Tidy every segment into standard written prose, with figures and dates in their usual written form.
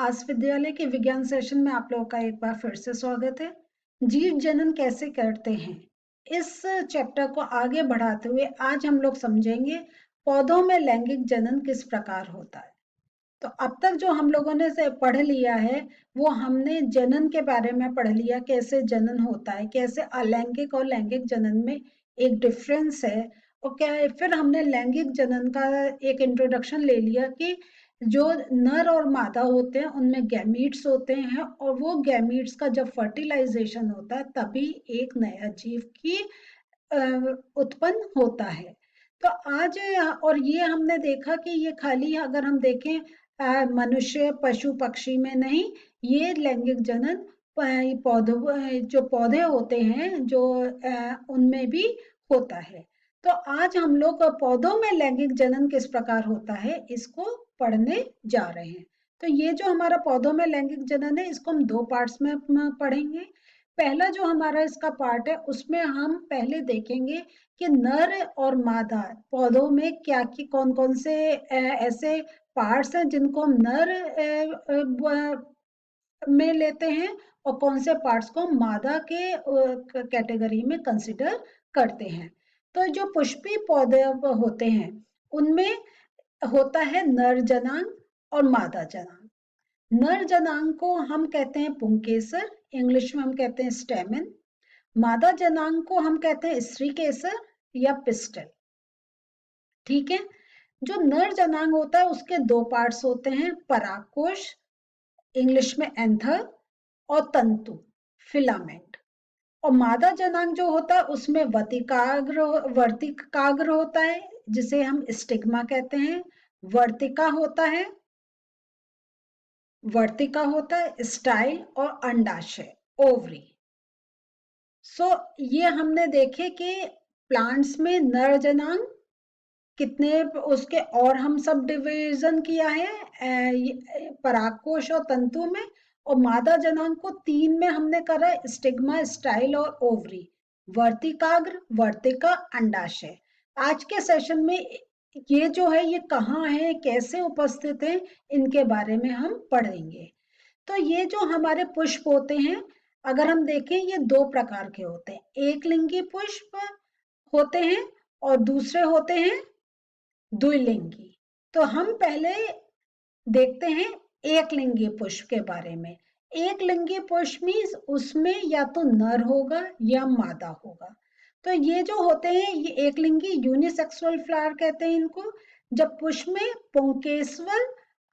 आज विद्यालय के विज्ञान सेशन में आप लोगों का एक बार फिर से स्वागत है। जीव जनन कैसे करते हैं, इस चैप्टर को आगे बढ़ाते हुए आज हम लोग समझेंगे पौधों में लैंगिक जनन किस प्रकार होता है। तो अब तक जो हम लोगों ने से पढ़ लिया है वो हमने जनन के बारे में पढ़ लिया, कैसे जनन होता है, कैसे अलैंगिक और लैंगिक जनन में एक डिफरेंस है और क्या है। फिर हमने लैंगिक जनन का एक इंट्रोडक्शन ले लिया कि जो नर और मादा होते हैं उनमें गैमीट्स होते हैं और वो गैमीट्स का जब फर्टिलाइजेशन होता है तभी एक नया जीव की उत्पन्न होता है। तो आज और ये हमने देखा कि ये खाली अगर हम देखें मनुष्य पशु पक्षी में नहीं, ये लैंगिक जनन पौधों जो पौधे होते हैं जो उनमें भी होता है। तो आज हम लोग पौधों में लैंगिक जनन किस प्रकार होता है इसको पढ़ने जा रहे हैं। तो ये जो हमारा पौधों में लैंगिक जनन है इसको हम दो पार्ट्स में पढ़ेंगे। पहला जो हमारा इसका पार्ट है उसमें हम पहले देखेंगे कि नर और मादा पौधों में क्या कौन कौन से ऐसे पार्ट्स हैं जिनको हम नर में लेते हैं और कौन से पार्ट्स को मादा के कैटेगरी में कंसिडर करते हैं। तो जो पुष्पी पौधे होते हैं उनमें होता है नर जनांग और मादा जनांग। नर जनांग को हम कहते हैं पुंकेसर, इंग्लिश में हम कहते हैं स्टेमन। मादा जनांग को हम कहते हैं स्त्री केसर या पिस्टल। ठीक है। जो नर जनांग होता है उसके दो पार्ट्स होते हैं, परागकोश इंग्लिश में एंथर और तंतु फिलामेंट। और मादा जनांग जो होता है उसमें वर्तिकाग्र होता है जिसे हम स्टिग्मा कहते हैं, वर्तिका होता है स्टाइल और अंडाशय ओवरी। सो ये हमने देखे कि प्लांट्स में नर जनांग कितने उसके और हम सब डिवीजन किया है परागकोश और तंतु में, और मादा जनांग को तीन में हमने करा है, स्टिग्मा स्टाइल और ओवरी, वर्तिकाग्र वर्तिका अंडाशय। आज के सेशन में ये जो है ये कहाँ है, कैसे उपस्थित है, इनके बारे में हम पढ़ेंगे। तो ये जो हमारे पुष्प होते हैं अगर हम देखें ये दो प्रकार के होते हैं, एक लिंगी पुष्प होते हैं और दूसरे होते हैं द्विलिंगी। तो हम पहले देखते हैं एक लिंगी पुष्प के बारे में। एक लिंगी पुष्प मीन्स उसमें या तो नर होगा या मादा होगा। तो ये जो होते हैं ये एक लिंगी यूनिसेक्सुअल फ्लावर कहते हैं इनको। जब पुष्प में पुंकेसर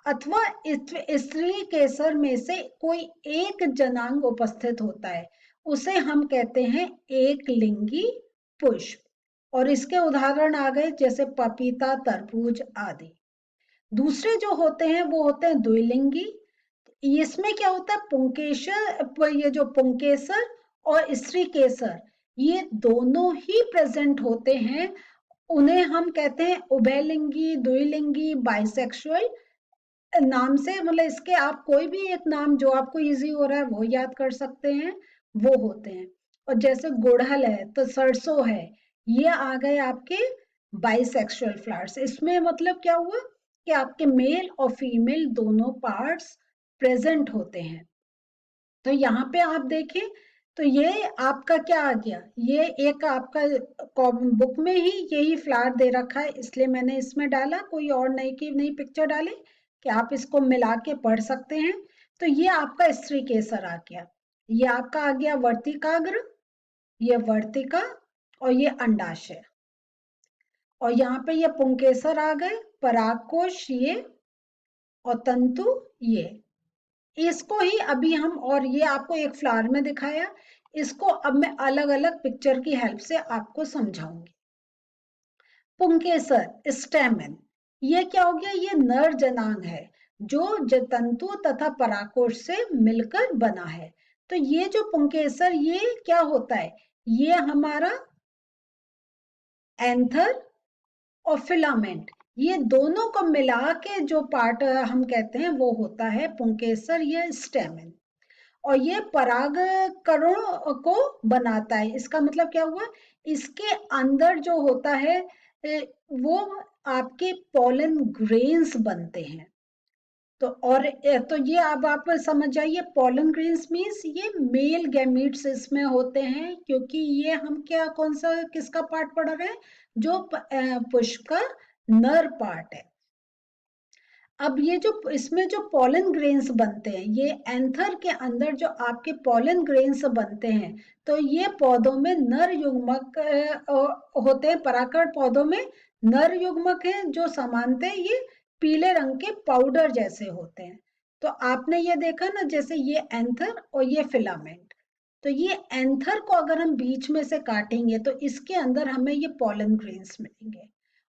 अथवा स्त्री केसर में से कोई एक जनांग उपस्थित होता है उसे हम कहते हैं एक लिंगी पुष्प। और इसके उदाहरण आ गए जैसे पपीता, तरबूज आदि। दूसरे जो होते हैं वो होते हैं द्विलिंगी। इसमें क्या होता है, पुंकेसर, ये जो पुंकेसर और स्त्री केसर ये दोनों ही प्रेजेंट होते हैं। उन्हें हम कहते हैं उभयलिंगी, द्विलिंगी, बाइसेक्सुअल नाम से, मतलब इसके आप कोई भी एक नाम जो आपको इजी हो रहा है वो याद कर सकते हैं, वो होते हैं। और जैसे गुड़हल है तो सरसों है, ये आ गए आपके बाइसेक्सुअल फ्लावर्स। इसमें मतलब क्या हुआ कि आपके मेल और फीमेल दोनों पार्ट्स प्रेजेंट होते हैं। तो यहाँ पे आप देखें तो ये आपका क्या आ गया, ये एक आपका बुक में ही यही फ्लावर दे रखा है इसलिए मैंने इसमें डाला, कोई और नई की नई पिक्चर डाले कि आप इसको मिला के पढ़ सकते हैं। तो ये आपका स्त्री केसर आ गया, ये आपका आ गया वर्तिकाग्र, ये वर्तिका और ये अंडाशय। और यहाँ पे ये पुंकेसर आ गए, परागकोश ये और तंतु ये। इसको ही अभी हम, और ये आपको एक फ्लावर में दिखाया, इसको अब मैं अलग अलग पिक्चर की हेल्प से आपको समझाऊंगी। पुंकेसर स्टेमन, ये क्या हो गया, ये नर जनांग है जो तंतु तथा परागकोश से मिलकर बना है। तो ये जो पुंकेसर ये क्या होता है, ये हमारा एंथर और फिलामेंट, ये दोनों को मिला के जो पार्ट हम कहते हैं वो होता है पुंकेसर, ये स्टेमन। और ये परागकणों को बनाता है। इसका मतलब क्या हुआ, इसके अंदर जो होता है वो आपके पॉलन ग्रेन्स बनते हैं। तो ये अब आप समझ जाइए, पोलन ग्रेन्स मीन्स ये मेल गैमीट्स इसमें होते हैं, क्योंकि ये हम क्या कौन सा किसका पार्ट पढ़ रहे हैं, जो पुष्प का नर पार्ट है। अब ये जो इसमें जो पोलन ग्रेन्स बनते हैं, ये एंथर के अंदर जो आपके पोलन ग्रेन्स बनते हैं, तो ये पौधों में नर युग्मक होते हैं। परागकण पौधों में नर युग्मक हैं जो सामान्यतः ये पीले रंग के पाउडर जैसे होते हैं। तो आपने ये देखा ना, जैसे ये एंथर और ये फिलामेंट, तो ये एंथर को अगर हम बीच में से काटेंगे तो इसके अंदर हमें ये पोलन ग्रेन्स मिलेंगे,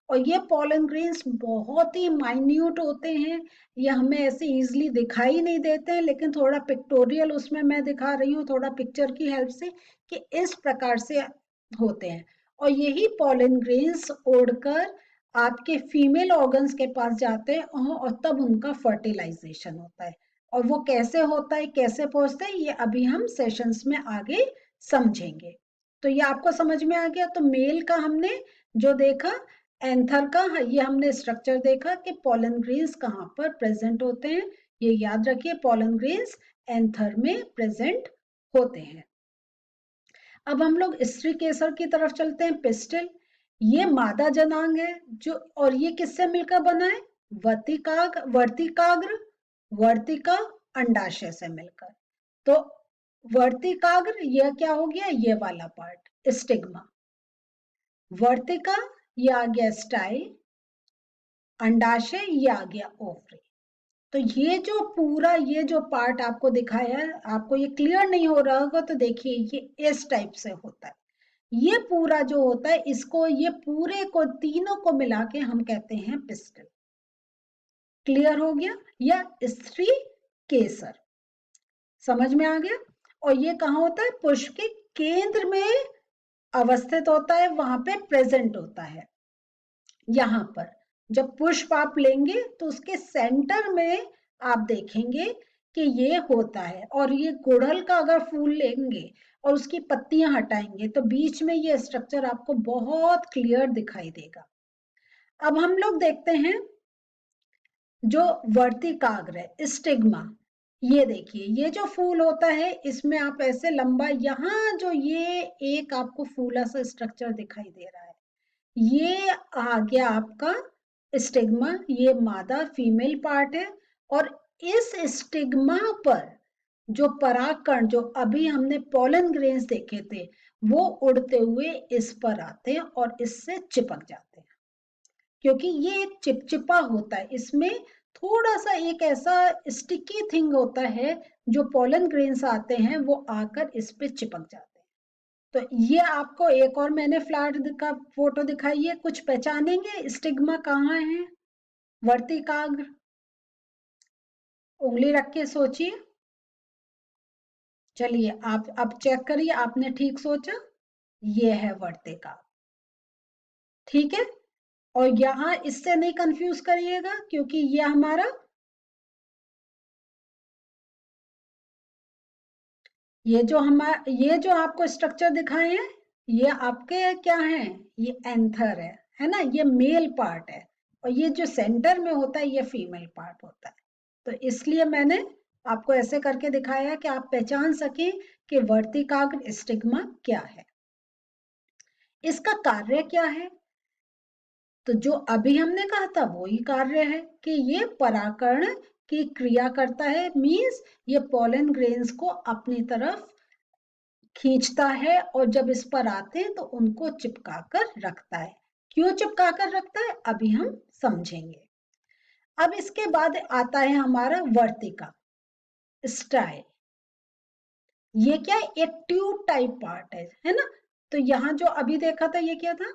और ये पोलन ग्रेन्स बहुत ही माइन्यूट होते हैं। ये हमें ऐसे इजीली दिखाई नहीं देते हैं, लेकिन थोड़ा पिक्टोरियल उसमें मैं दिखा रही हूँ, थोड़ा पिक्चर की हेल्प से, कि इस प्रकार से होते हैं। और यही पोलन ग्रेन्स उड़कर आपके फीमेल ऑर्गन्स के पास जाते हैं और तब उनका फर्टिलाइजेशन होता है। और वो कैसे होता है, कैसे पहुंचते हैं, ये अभी हम सेशंस में आगे समझेंगे। तो ये आपको समझ में आ गया। तो मेल का हमने जो देखा, एंथर का ये हमने स्ट्रक्चर देखा कि पोलन ग्रेन्स कहाँ पर प्रेजेंट होते हैं। ये याद रखिए, पोलन ग्रेन्स एंथर में प्रेजेंट होते हैं। अब हम लोग स्त्री केसर की तरफ चलते हैं। पिस्टिल, ये मादा जनांग है जो, और ये किससे मिलकर बना है, वर्तिकाग्र, वर्तिका, अंडाशय से मिलकर। तो वर्तिकाग्र यह क्या हो गया, ये वाला पार्ट स्टिग्मा, वर्तिका ये आ गया स्टाइल, अंडाशय ये आ गया ओवरी। तो ये जो पूरा ये जो पार्ट आपको दिखाया है, आपको ये क्लियर नहीं हो रहा होगा तो देखिए, ये इस टाइप से होता है। ये पूरा जो होता है, इसको ये पूरे को तीनों को मिला के हम कहते हैं पिस्टिल। क्लियर हो गया, या स्त्री केसर, समझ में आ गया। और ये कहाँ होता है, पुष्प के केंद्र में अवस्थित होता है, वहां पे प्रेजेंट होता है। यहाँ पर जब पुष्प आप लेंगे तो उसके सेंटर में आप देखेंगे कि ये होता है। और ये गुड़हल का अगर फूल लेंगे और उसकी पत्तियां हटाएंगे तो बीच में ये स्ट्रक्चर आपको बहुत क्लियर दिखाई देगा। अब हम लोग देखते हैं जो वर्तिकाग्र है, स्टिग्मा। ये देखिए, ये जो फूल होता है इसमें आप ऐसे लंबा, यहाँ जो ये एक आपको फूला सा स्ट्रक्चर दिखाई दे रहा है, ये आ गया आपका स्टिग्मा, ये मादा फीमेल पार्ट है। और इस स्टिग्मा पर जो परागकण, जो अभी हमने पोलन ग्रेन्स देखे थे, वो उड़ते हुए इस पर आते हैं और इससे चिपक जाते हैं, क्योंकि ये एक चिपचिपा होता है, इसमें थोड़ा सा एक ऐसा स्टिकी थिंग होता है, जो पोलन ग्रेन्स आते हैं वो आकर इस पे चिपक जाते हैं। तो ये आपको एक और मैंने फ्लावर का फोटो दिखाई है, कुछ पहचानेंगे स्टिग्मा कहाँ है, वर्तिकाग्र, उंगली रख के सोचिए। चलिए आप अब चेक करिए, आपने ठीक सोचा, ये है वर्तिका, ठीक है। और यहाँ इससे नहीं कंफ्यूज करिएगा, क्योंकि ये हमारा, ये जो आपको स्ट्रक्चर दिखाए हैं, ये आपके क्या है, ये एंथर है ना, ये मेल पार्ट है। और ये जो सेंटर में होता है ये फीमेल पार्ट होता है। तो इसलिए मैंने आपको ऐसे करके दिखाया कि आप पहचान सकें कि वर्तिकाग्र स्टिग्मा क्या है, इसका कार्य क्या है। तो जो अभी हमने कहा था वही कार्य है कि ये परागकण की क्रिया करता है, मींस ये पोलन ग्रेन्स को अपनी तरफ खींचता है, और जब इस पर आते हैं तो उनको चिपका कर रखता है। क्यों चिपका कर रखता है, अभी हम समझेंगे। अब इसके बाद आता है हमारा वर्तिका स्टाइल। ये क्या है, एक ट्यूब टाइप पार्ट है ना। तो यहाँ जो अभी देखा था ये क्या था,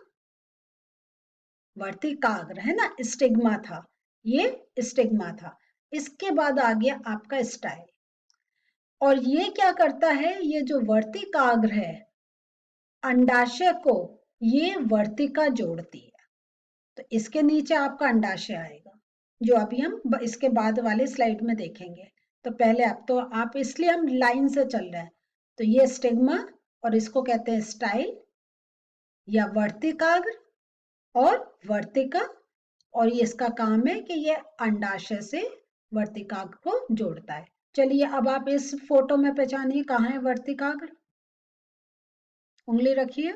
वर्तिकाग्र है ना, स्टिग्मा था, ये स्टिग्मा था। इसके बाद आ गया आपका स्टाइल। और ये क्या करता है, ये जो वर्तिकाग्र है, अंडाशय को ये वर्तिका जोड़ती है। तो इसके नीचे आपका अंडाशय आएगा, जो अभी हम इसके बाद वाले स्लाइड में देखेंगे। तो पहले आप इसलिए हम लाइन से चल रहे हैं। तो ये स्टिग्मा, और इसको कहते हैं स्टाइल या वर्तिकाग्र और वर्तिका। और ये इसका काम है कि ये अंडाशय से वर्तिकाग्र को जोड़ता है। चलिए अब आप इस फोटो में पहचानिए कहाँ है वर्तिकाग्र। उंगली रखिए,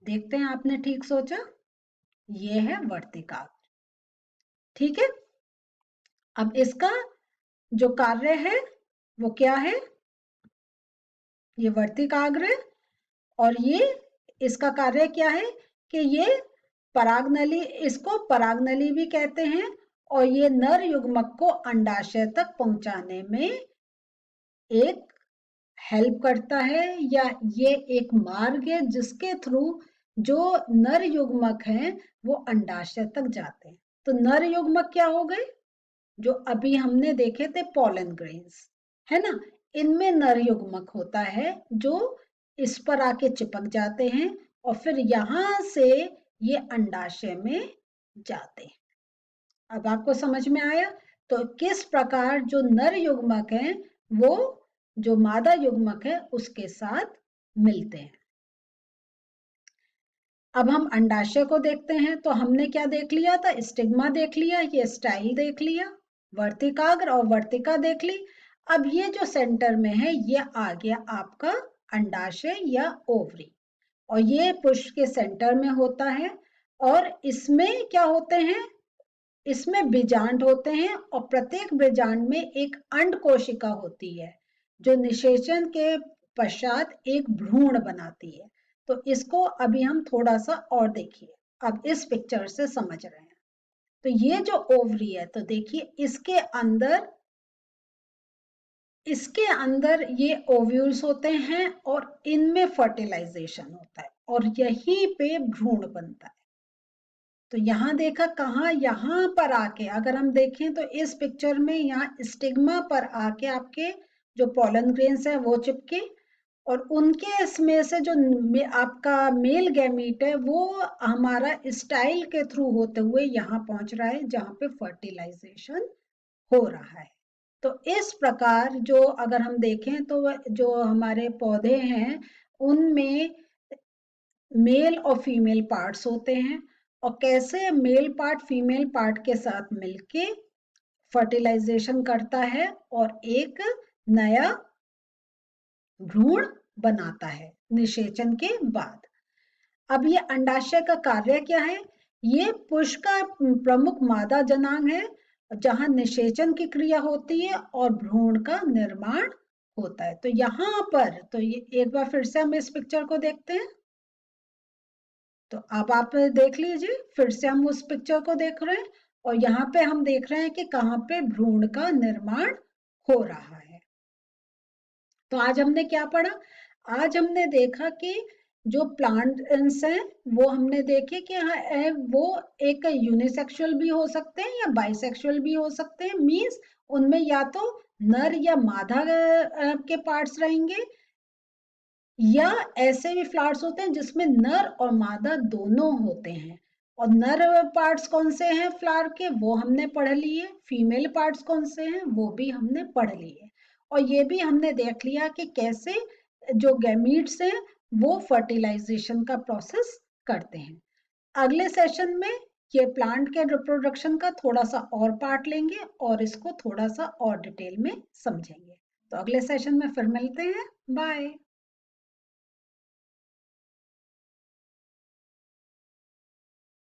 देखते हैं आपने ठीक सोचा, ये है वर्तिकाग्र। ठीक है, अब इसका जो कार्य है वो क्या है, ये वर्तिकाग्र है और ये इसका कार्य क्या है कि ये परागनली, इसको परागनली भी कहते हैं और ये नर युग्मक को अंडाशय तक पहुंचाने में एक हेल्प करता है, या ये एक मार्ग है जिसके थ्रू जो नर युग्मक हैं वो अंडाशय तक जाते हैं। तो नर युग्मक क्या हो गए, जो अभी हमने देखे थे पॉलन ग्रेन्स, है ना, इनमें नर युग्मक होता है जो इस पर आके चिपक जाते हैं और फिर यहां से ये अंडाशय में जाते हैं। अब आपको समझ में आया, तो किस प्रकार जो नर युग्मक हैं वो जो मादा युग्मक है उसके साथ मिलते हैं। अब हम अंडाशय को देखते हैं, तो हमने क्या देख लिया था, स्टिग्मा देख लिया, ये स्टाइल देख लिया, वर्तिकाग्र और वर्तिका देख ली। अब ये जो सेंटर में है ये आ गया आपका अंडाशय या ओवरी, और ये पुष्प के सेंटर में होता है और इसमें क्या होते हैं, इसमें बीजांड होते हैं और प्रत्येक बीजांड में एक अंड कोशिका होती है जो निषेचन के पश्चात एक भ्रूण बनाती है। तो इसको अभी हम थोड़ा सा और देखिए, अब इस पिक्चर से समझ रहे हैं। तो ये जो ओवरी है, तो देखिए इसके अंदर ये ओव्यूल्स होते हैं और इनमें फर्टिलाइजेशन होता है और यहीं पे भ्रूण बनता है। तो यहाँ देखा कहाँ, यहाँ पर आके अगर हम देखें तो इस पिक्चर में यहाँ स्टिग्मा पर आके आपके जो पॉलन ग्रेन्स है वो चिपके और उनके इसमें से जो आपका मेल गैमीट है वो हमारा स्टाइल के थ्रू होते हुए यहाँ पहुंच रहा है जहाँ पे फर्टिलाइजेशन हो रहा है। तो इस प्रकार जो अगर हम देखें तो जो हमारे पौधे हैं उनमें मेल और फीमेल पार्ट्स होते हैं और कैसे मेल पार्ट फीमेल पार्ट के साथ मिलके फर्टिलाइजेशन करता है और एक नया भ्रूण बनाता है निषेचन के बाद। अब ये अंडाशय का कार्य क्या है, ये पुष्प का प्रमुख मादा जनांग है जहां निषेचन की क्रिया होती है और भ्रूण का निर्माण होता है। तो यहाँ पर तो ये एक बार फिर से हम इस पिक्चर को देखते हैं, तो अब आप देख लीजिए, फिर से हम उस पिक्चर को देख रहे हैं और यहाँ पे हम देख रहे हैं कि कहाँ पे भ्रूण का निर्माण हो रहा है। तो आज हमने क्या पढ़ा, आज हमने देखा कि जो प्लांट्स हैं वो हमने देखे कि वो एक यूनिसेक्सुअल भी हो सकते हैं या बाइसेक्सुअल भी हो सकते हैं, मींस उनमें या तो नर या मादा के पार्ट्स रहेंगे, या ऐसे भी फ्लावर्स होते हैं जिसमें नर और मादा दोनों होते हैं। और नर पार्ट्स कौन से हैं फ्लावर के वो हमने पढ़ लिए, फीमेल पार्ट्स कौन से हैं वो भी हमने पढ़ लिए, और ये भी हमने देख लिया कि कैसे जो गैमीट्स हैं वो फर्टिलाइजेशन का प्रोसेस करते हैं। अगले सेशन में ये प्लांट के रिप्रोडक्शन का थोड़ा सा और पार्ट लेंगे और इसको थोड़ा सा और डिटेल में समझेंगे। तो अगले सेशन में फिर मिलते हैं, बाय।